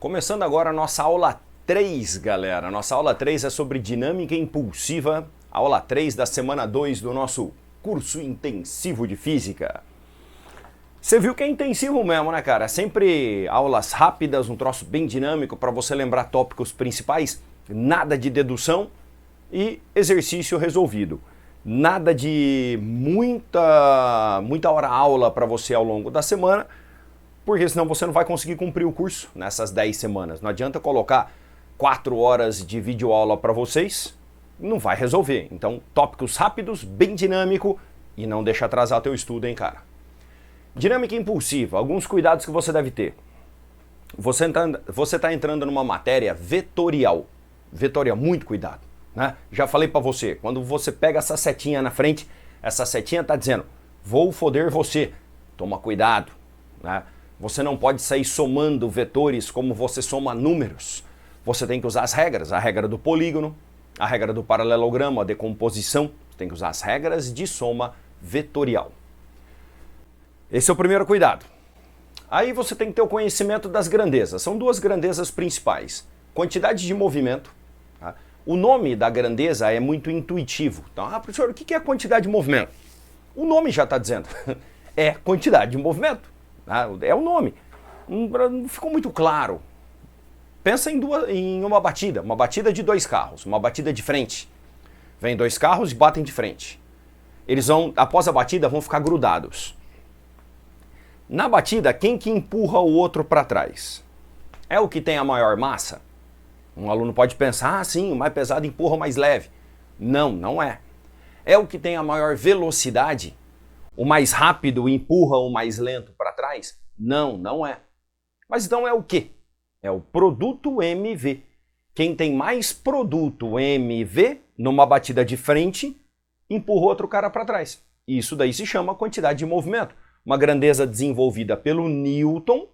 Começando agora a nossa aula 3, galera. Nossa aula 3 é sobre dinâmica impulsiva, aula 3 da semana 2 do nosso curso intensivo de física. Você viu que é intensivo mesmo, né, cara? Sempre aulas rápidas, um troço bem dinâmico para você lembrar tópicos principais, nada de dedução e exercício resolvido. Nada de muita hora aula para você ao longo da semana, porque senão você não vai conseguir cumprir o curso nessas 10 semanas. Não adianta colocar 4 horas de videoaula para vocês, não vai resolver. Então, tópicos rápidos, bem dinâmico e não deixa atrasar teu estudo, hein, cara? Dinâmica impulsiva, alguns cuidados que você deve ter. Você está entrando numa matéria vetorial. Vetorial, muito cuidado, né? Já falei para você, quando você pega essa setinha na frente, essa setinha está dizendo, vou foder você, toma cuidado, né? Você não pode sair somando vetores como você soma números. Você tem que usar as regras, a regra do polígono, a regra do paralelogramo, a decomposição. Você tem que usar as regras de soma vetorial. Esse é o primeiro cuidado. Aí você tem que ter o conhecimento das grandezas. São duas grandezas principais. Quantidade de movimento. Tá? O nome da grandeza é muito intuitivo. Então, professor, o que é quantidade de movimento? O nome já está dizendo. É quantidade de movimento. É o nome. Não ficou muito claro. Pensa em uma batida de 2 carros, uma batida de frente. Vem 2 carros e batem de frente. Eles vão, após a batida, vão ficar grudados. Na batida, quem que empurra o outro para trás? É o que tem a maior massa? Um aluno pode pensar, sim, o mais pesado empurra o mais leve. Não, não é. É o que tem a maior velocidade? O mais rápido empurra o mais lento para trás? Não, não é. Mas então é o quê? É o produto MV. Quem tem mais produto MV numa batida de frente, empurra outro cara para trás. Isso daí se chama quantidade de movimento. Uma grandeza desenvolvida pelo Newton.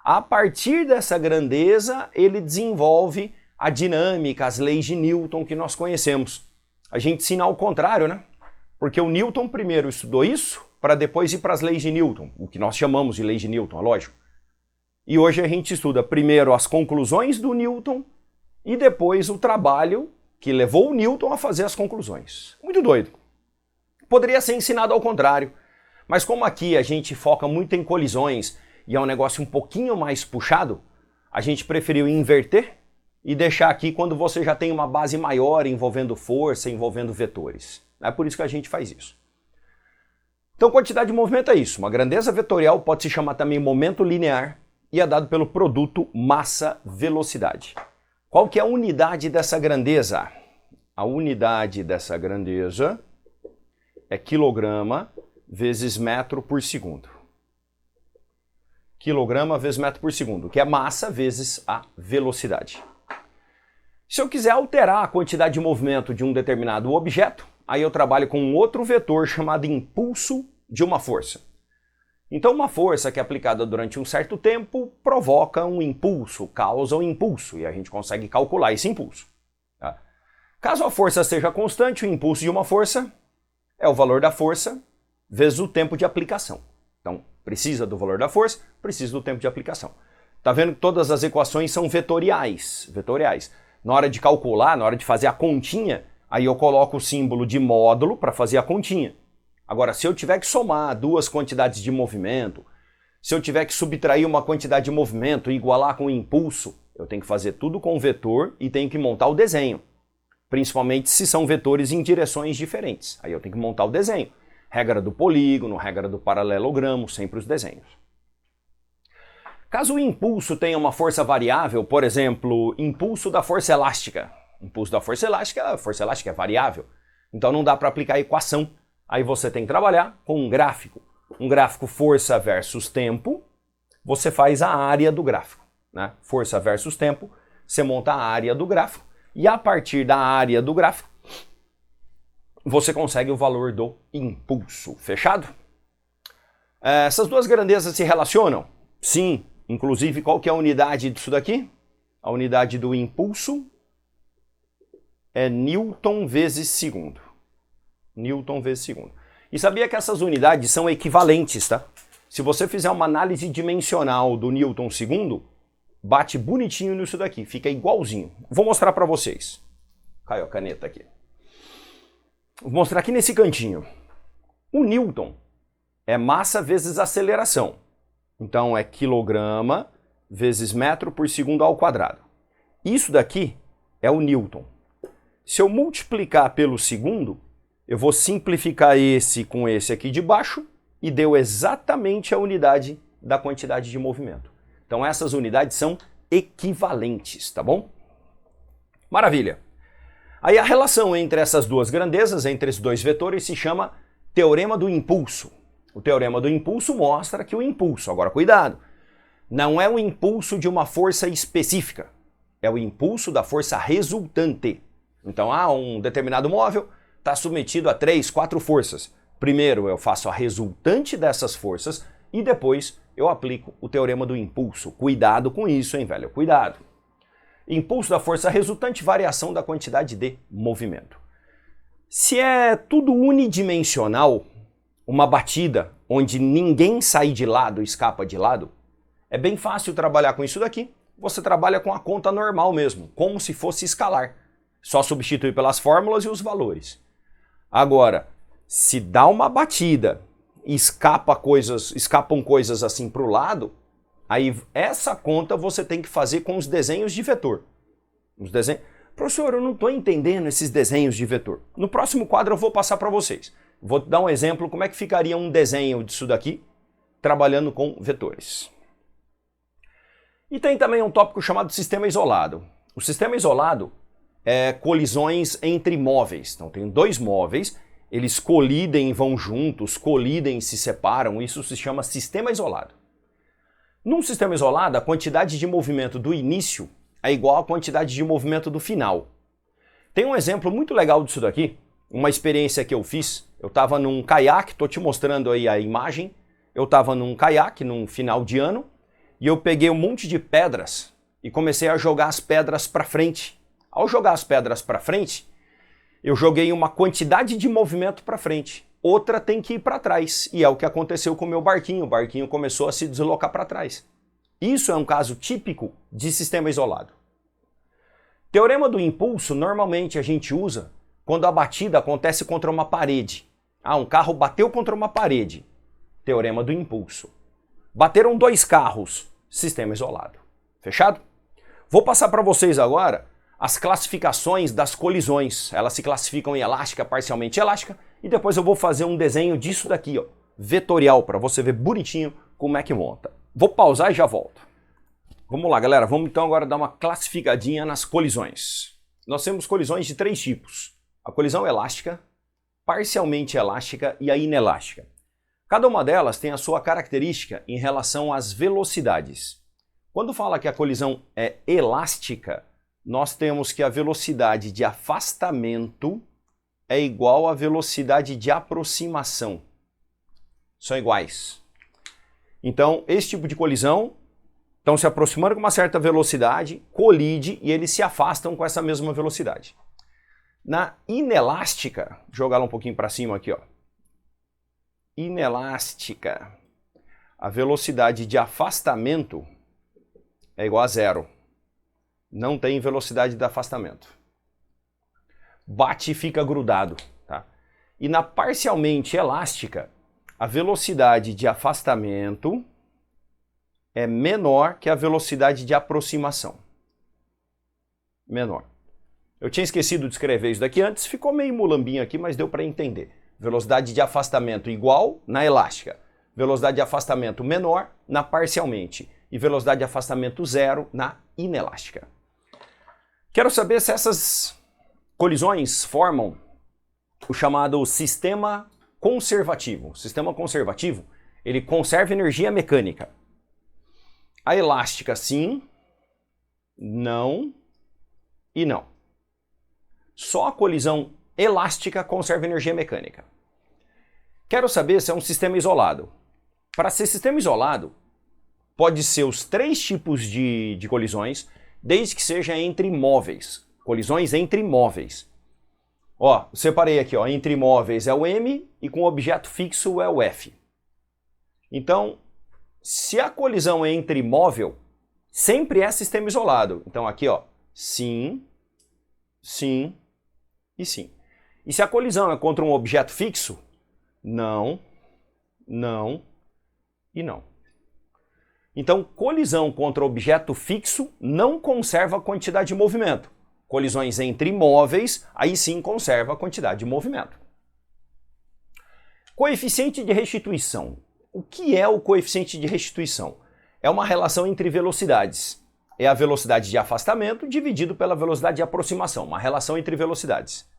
A partir dessa grandeza, ele desenvolve a dinâmica, as leis de Newton que nós conhecemos. A gente ensina ao contrário, né? Porque o Newton primeiro estudou isso, para depois ir para as leis de Newton, o que nós chamamos de leis de Newton, é lógico. E hoje a gente estuda primeiro as conclusões do Newton e depois o trabalho que levou o Newton a fazer as conclusões. Muito doido. Poderia ser ensinado ao contrário, mas como aqui a gente foca muito em colisões e é um negócio um pouquinho mais puxado, a gente preferiu inverter e deixar aqui quando você já tem uma base maior envolvendo força, envolvendo vetores. É por isso que a gente faz isso. Então, quantidade de movimento é isso. Uma grandeza vetorial pode se chamar também momento linear e é dado pelo produto massa-velocidade. Qual que é a unidade dessa grandeza? A unidade dessa grandeza é quilograma vezes metro por segundo. Quilograma vezes metro por segundo, que é massa vezes a velocidade. Se eu quiser alterar a quantidade de movimento de um determinado objeto, aí eu trabalho com um outro vetor chamado impulso de uma força. Então uma força que é aplicada durante um certo tempo provoca um impulso, causa um impulso, e a gente consegue calcular esse impulso. Tá? Caso a força seja constante, o impulso de uma força é o valor da força vezes o tempo de aplicação. Então precisa do valor da força, precisa do tempo de aplicação. Tá vendo que todas as equações são vetoriais. Na hora de calcular, na hora de fazer a continha, aí eu coloco o símbolo de módulo para fazer a continha. Agora, se eu tiver que somar duas quantidades de movimento, se eu tiver que subtrair uma quantidade de movimento e igualar com o impulso, eu tenho que fazer tudo com vetor e tenho que montar o desenho. Principalmente se são vetores em direções diferentes. Aí eu tenho que montar o desenho. Regra do polígono, regra do paralelogramo, sempre os desenhos. Caso o impulso tenha uma força variável, por exemplo, impulso da força elástica. Impulso da força elástica é variável. Então não dá para aplicar a equação. Aí você tem que trabalhar com um gráfico. Um gráfico força versus tempo, você faz a área do gráfico. Né? Força versus tempo, você monta a área do gráfico. E a partir da área do gráfico, você consegue o valor do impulso. Fechado? Essas duas grandezas se relacionam? Sim. Inclusive, qual que é a unidade disso daqui? A unidade do impulso é Newton vezes segundo. Newton vezes segundo. E sabia que essas unidades são equivalentes, tá? Se você fizer uma análise dimensional do Newton segundo, bate bonitinho nisso daqui, fica igualzinho. Vou mostrar para vocês. Caiu a caneta aqui. Vou mostrar aqui nesse cantinho. O Newton é massa vezes aceleração. Então é quilograma vezes metro por segundo ao quadrado. Isso daqui é o Newton. Se eu multiplicar pelo segundo, eu vou simplificar esse com esse aqui de baixo e deu exatamente a unidade da quantidade de movimento. Então essas unidades são equivalentes, tá bom? Maravilha! Aí a relação entre essas duas grandezas, entre esses dois vetores, se chama teorema do impulso. O teorema do impulso mostra que o impulso, agora cuidado, não é o impulso de uma força específica, é o impulso da força resultante. Então, um determinado móvel está submetido a 3, 4 forças. Primeiro eu faço a resultante dessas forças e depois eu aplico o teorema do impulso. Cuidado com isso, hein, velho? Cuidado. Impulso da força resultante, variação da quantidade de movimento. Se é tudo unidimensional, uma batida onde ninguém sai de lado, escapa de lado, é bem fácil trabalhar com isso daqui. Você trabalha com a conta normal mesmo, como se fosse escalar. Só substitui pelas fórmulas e os valores. Agora, se dá uma batida e escapam coisas assim para o lado, aí essa conta você tem que fazer com os desenhos de vetor. Professor, eu não estou entendendo esses desenhos de vetor. No próximo quadro eu vou passar para vocês. Vou dar um exemplo como é que ficaria um desenho disso daqui, trabalhando com vetores. E tem também um tópico chamado sistema isolado. O sistema isolado é colisões entre móveis. Então tem dois móveis, eles colidem, vão juntos, colidem, se separam, isso se chama sistema isolado. Num sistema isolado, a quantidade de movimento do início é igual à quantidade de movimento do final. Tem um exemplo muito legal disso daqui, uma experiência que eu fiz. Eu estava num caiaque, estou te mostrando aí a imagem. Eu estava num caiaque num final de ano e eu peguei um monte de pedras e comecei a jogar as pedras para frente. Ao jogar as pedras para frente, eu joguei uma quantidade de movimento para frente. Outra tem que ir para trás. E é o que aconteceu com o meu barquinho. O barquinho começou a se deslocar para trás. Isso é um caso típico de sistema isolado. Teorema do impulso, normalmente a gente usa quando a batida acontece contra uma parede. Um carro bateu contra uma parede. Teorema do impulso. Bateram dois carros. Sistema isolado. Fechado? Vou passar para vocês agora as classificações das colisões. Elas se classificam em elástica, parcialmente elástica, e depois eu vou fazer um desenho disso daqui, ó, vetorial, para você ver bonitinho como é que monta. Vou pausar e já volto. Vamos lá, galera, vamos então agora dar uma classificadinha nas colisões. Nós temos colisões de 3 tipos. A colisão elástica, parcialmente elástica e a inelástica. Cada uma delas tem a sua característica em relação às velocidades. Quando fala que a colisão é elástica, nós temos que a velocidade de afastamento é igual à velocidade de aproximação. São iguais. Então, esse tipo de colisão estão se aproximando com uma certa velocidade, colide e eles se afastam com essa mesma velocidade. Na inelástica, vou jogar ela um pouquinho para cima aqui, ó. Inelástica, a velocidade de afastamento é igual a 0. Não tem velocidade de afastamento. Bate e fica grudado. Tá? E na parcialmente elástica, a velocidade de afastamento é menor que a velocidade de aproximação. Menor. Eu tinha esquecido de escrever isso daqui antes, ficou meio mulambinho aqui, mas deu para entender. Velocidade de afastamento igual na elástica. Velocidade de afastamento menor na parcialmente. E velocidade de afastamento 0 na inelástica. Quero saber se essas colisões formam o chamado sistema conservativo. O sistema conservativo, ele conserva energia mecânica. A elástica sim, não e não. Só a colisão elástica conserva energia mecânica. Quero saber se é um sistema isolado. Para ser sistema isolado, pode ser os 3 tipos de colisões, desde que seja entre móveis. Colisões entre móveis. Ó, separei aqui, ó, entre móveis é o M e com objeto fixo é o F. Então, se a colisão é entre móvel, sempre é sistema isolado. Então aqui, ó, sim, sim e sim. E se a colisão é contra um objeto fixo, não, não e não. Então, colisão contra objeto fixo não conserva a quantidade de movimento. Colisões entre imóveis, aí sim conserva a quantidade de movimento. Coeficiente de restituição. O que é o coeficiente de restituição? É uma relação entre velocidades. É a velocidade de afastamento dividido pela velocidade de aproximação, uma relação entre velocidades.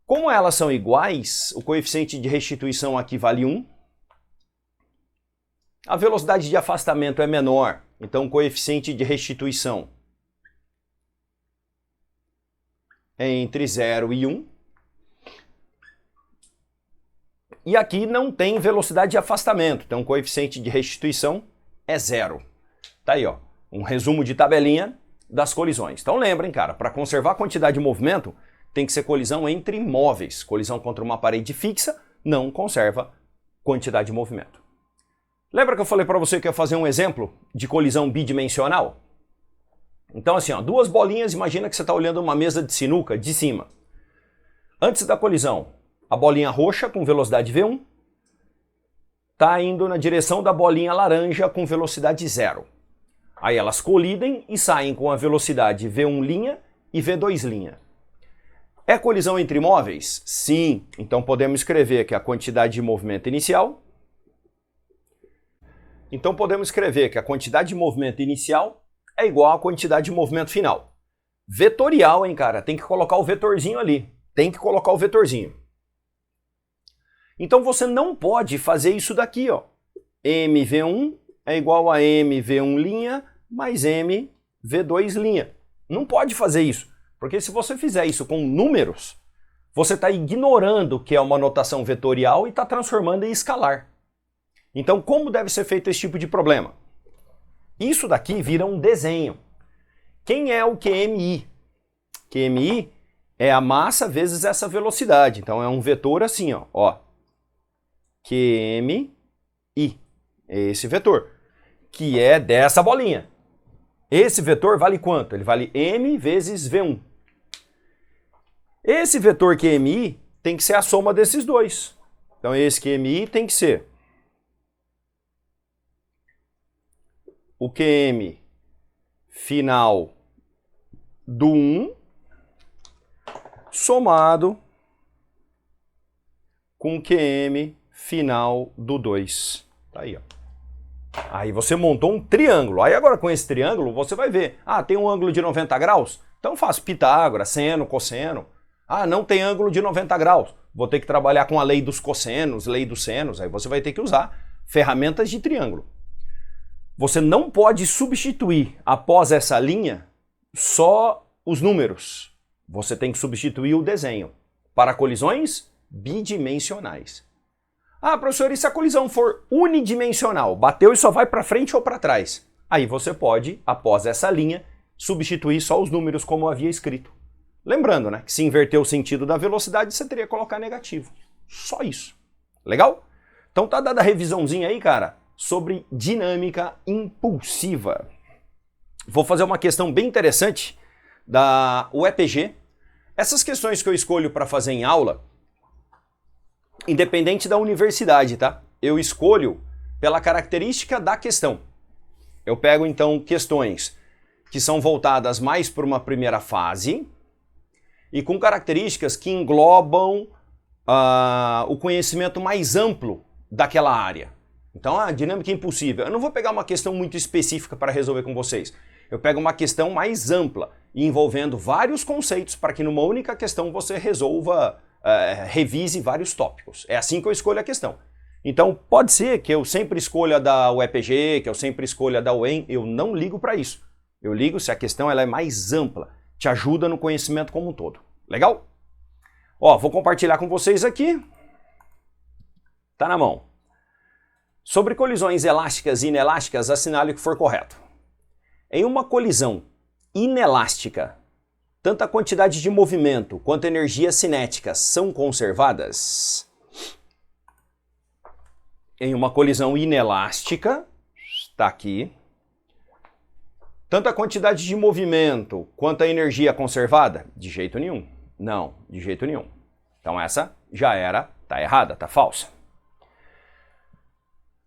Como elas são iguais, o coeficiente de restituição aqui vale 1. A velocidade de afastamento é menor, então o coeficiente de restituição é entre 0 e 1. E aqui não tem velocidade de afastamento, então o coeficiente de restituição é 0. Tá aí, ó, um resumo de tabelinha das colisões. Então lembrem, cara, para conservar a quantidade de movimento, tem que ser colisão entre imóveis. Colisão contra uma parede fixa não conserva quantidade de movimento. Lembra que eu falei para você que ia fazer um exemplo de colisão bidimensional? Então assim, ó, duas bolinhas, imagina que você está olhando uma mesa de sinuca de cima. Antes da colisão, a bolinha roxa com velocidade V1 está indo na direção da bolinha laranja com velocidade 0. Aí elas colidem e saem com a velocidade V1' e V2'. É colisão entre imóveis? Sim. Então podemos escrever que a quantidade de movimento inicial... é igual à quantidade de movimento final. Vetorial, hein, cara? Tem que colocar o vetorzinho ali. Tem que colocar o vetorzinho. Então você não pode fazer isso daqui, ó. mv1 é igual a mv1' mais mv2'. Não pode fazer isso, porque se você fizer isso com números, você está ignorando que é uma notação vetorial e está transformando em escalar. Então como deve ser feito esse tipo de problema? Isso daqui vira um desenho. Quem é o QMI? QMI é a massa vezes essa velocidade. Então é um vetor assim, ó. QMI, é esse vetor, que é dessa bolinha. Esse vetor vale quanto? Ele vale m vezes V1. Esse vetor QMI tem que ser a soma desses dois. Então esse QMI tem que ser o QM final do 1 somado com o QM final do 2. Tá aí, ó. Aí você montou um triângulo. Aí agora com esse triângulo você vai ver. Ah, tem um ângulo de 90 graus? Então faço Pitágoras, seno, cosseno. Ah, não tem ângulo de 90 graus. Vou ter que trabalhar com a lei dos cossenos, lei dos senos. Aí você vai ter que usar ferramentas de triângulo. Você não pode substituir após essa linha só os números. Você tem que substituir o desenho para colisões bidimensionais. Ah, professor, e se a colisão for unidimensional? Bateu e só vai para frente ou para trás? Aí você pode, após essa linha, substituir só os números como havia escrito. Lembrando, né, que se inverter o sentido da velocidade, você teria que colocar negativo. Só isso. Legal? Então tá dada a revisãozinha aí, cara, sobre dinâmica impulsiva. Vou fazer uma questão bem interessante da UEPG. Essas questões que eu escolho para fazer em aula, independente da universidade, tá? Eu escolho pela característica da questão. Eu pego, então, questões que são voltadas mais para uma primeira fase e com características que englobam o conhecimento mais amplo daquela área. Então, a dinâmica impulsiva. Eu não vou pegar uma questão muito específica para resolver com vocês. Eu pego uma questão mais ampla e envolvendo vários conceitos para que numa única questão você resolva, revise vários tópicos. É assim que eu escolho a questão. Então, pode ser que eu sempre escolha da UEPG, que eu sempre escolha da UEM, eu não ligo para isso. Eu ligo se a questão ela é mais ampla, te ajuda no conhecimento como um todo. Legal? Ó, vou compartilhar com vocês aqui. Tá na mão. Sobre colisões elásticas e inelásticas, assinale o que for correto. Em uma colisão inelástica, tanto a quantidade de movimento quanto a energia cinética são conservadas? Em uma colisão inelástica, está aqui, Tanto a quantidade de movimento quanto a energia conservada? De jeito nenhum. Não, de jeito nenhum. Então essa já era, tá errada, tá falsa.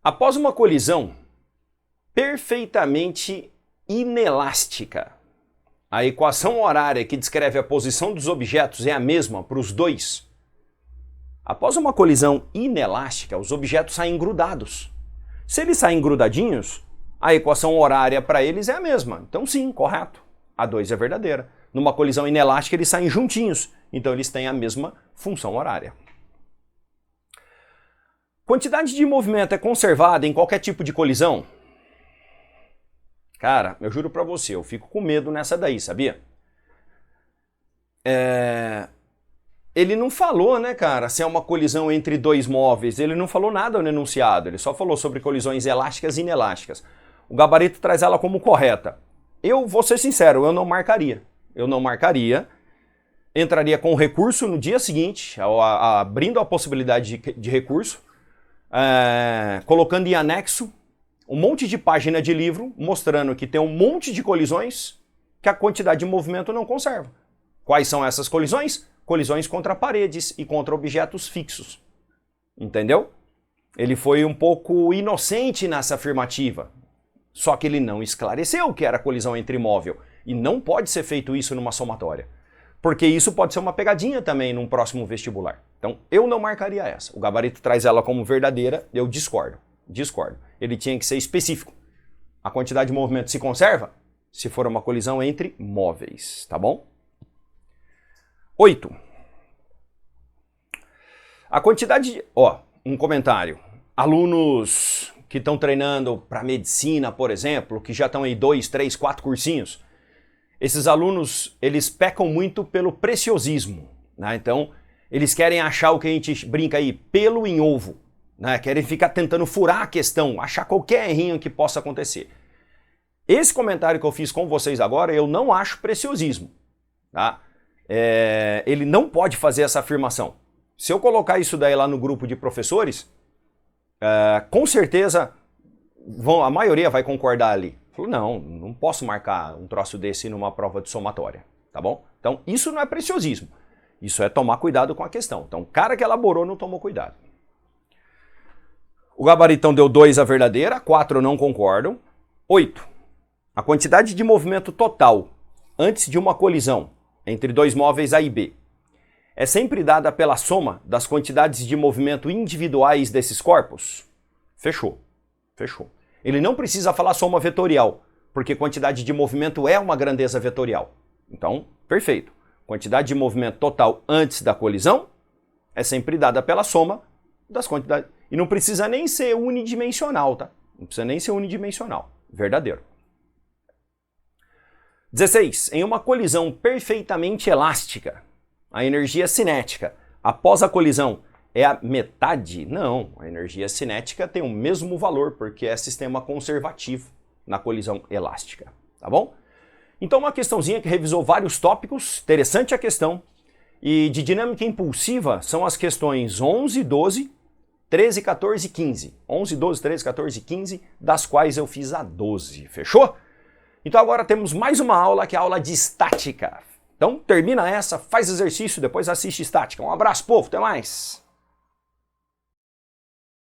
Após uma colisão perfeitamente inelástica, a equação horária que descreve a posição dos objetos é a mesma para os dois. Após uma colisão inelástica, os objetos saem grudados. Se eles saem grudadinhos, a equação horária para eles é a mesma. Então sim, correto. A 2 é verdadeira. Numa colisão inelástica, eles saem juntinhos. Então eles têm a mesma função horária. Quantidade de movimento é conservada em qualquer tipo de colisão? Cara, eu juro pra você, eu fico com medo nessa daí, sabia? Ele não falou, né, cara, se é uma colisão entre dois móveis. Ele não falou nada no enunciado. Ele só falou sobre colisões elásticas e inelásticas. O gabarito traz ela como correta. Eu vou ser sincero, eu não marcaria. Eu não marcaria. Entraria com recurso no dia seguinte, abrindo a possibilidade de recurso, colocando em anexo um monte de página de livro, mostrando que tem um monte de colisões que a quantidade de movimento não conserva. Quais são essas colisões? Colisões contra paredes e contra objetos fixos. Entendeu? Ele foi um pouco inocente nessa afirmativa. Só que ele não esclareceu o que era colisão entre móvel. E não pode ser feito isso numa somatória. Porque isso pode ser uma pegadinha também num próximo vestibular. Então, eu não marcaria essa. O gabarito traz ela como verdadeira, eu discordo. Discordo. Ele tinha que ser específico. A quantidade de movimento se conserva se for uma colisão entre móveis, tá bom? 8. A quantidade de... um comentário. Alunos que estão treinando para medicina, por exemplo, que já estão aí 2, 3, 4 cursinhos, esses alunos, eles pecam muito pelo preciosismo, né? Então, eles querem achar o que a gente brinca aí, pelo em ovo, né? Querem ficar tentando furar a questão, achar qualquer errinho que possa acontecer. Esse comentário que eu fiz com vocês agora, eu não acho preciosismo, tá? Ele não pode fazer essa afirmação. Se eu colocar isso daí lá no grupo de professores, com certeza a maioria vai concordar ali. Falou, não posso marcar um troço desse numa prova de somatória, tá bom? Então, isso não é preciosismo. Isso é tomar cuidado com a questão. Então, o cara que elaborou não tomou cuidado. O gabaritão deu 2 a verdadeira, 4 eu não concordo. 8. A quantidade de movimento total antes de uma colisão entre dois móveis A e B é sempre dada pela soma das quantidades de movimento individuais desses corpos? Fechou. Fechou. Ele não precisa falar soma vetorial, porque quantidade de movimento é uma grandeza vetorial. Então, perfeito. Quantidade de movimento total antes da colisão é sempre dada pela soma das quantidades. E não precisa nem ser unidimensional, tá? Não precisa nem ser unidimensional. Verdadeiro. 16. Em uma colisão perfeitamente elástica, a energia cinética após a colisão é a metade? Não, a energia cinética tem o mesmo valor, porque é sistema conservativo na colisão elástica, tá bom? Então uma questãozinha que revisou vários tópicos, interessante a questão, e de dinâmica impulsiva são as questões 11, 12, 13, 14 e 15. 11, 12, 13, 14 e 15, das quais eu fiz a 12, fechou? Então agora temos mais uma aula, que é a aula de estática. Então termina essa, faz exercício, depois assiste estática. Um abraço, povo, até mais!